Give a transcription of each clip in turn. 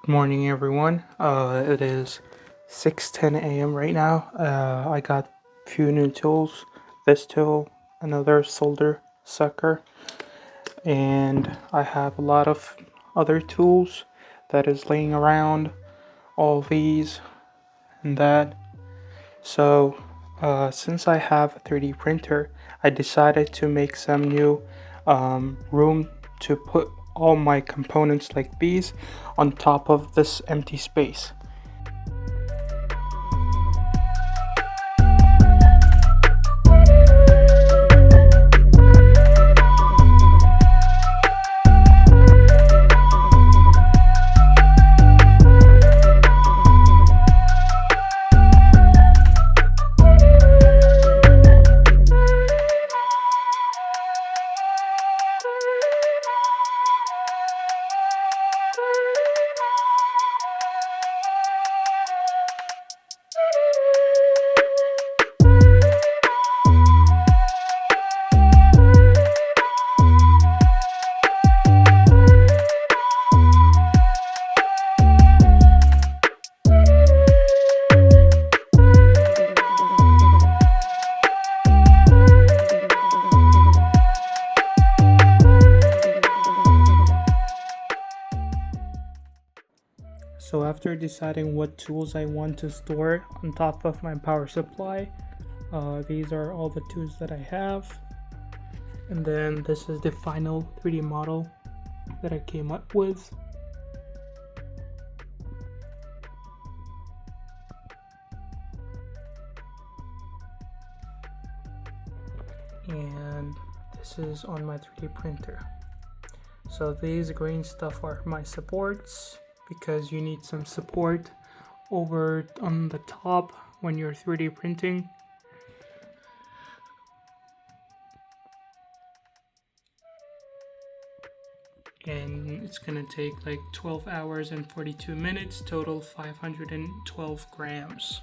Good morning, everyone. It is 6:10 a.m. right now. I got a few new tools. This tool, another solder sucker, and I have a lot of other tools that is laying around. All these and that. So, since I have a 3D printer, I decided to make some new room to put all my components like these on top of this empty space. So after deciding what tools I want to store on top of my power supply, these are all the tools that I have. And then this is the final 3D model that I came up with. And this is on my 3D printer. So these green stuff are my supports, because you need some support over on the top when you're 3D printing. And it's gonna take like 12 hours and 42 minutes, total 512 grams.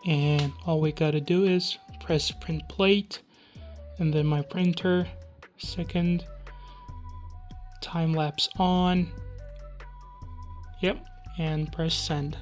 And all we gotta do is press print plate, and then my printer, second, time lapse on, yep, and press send.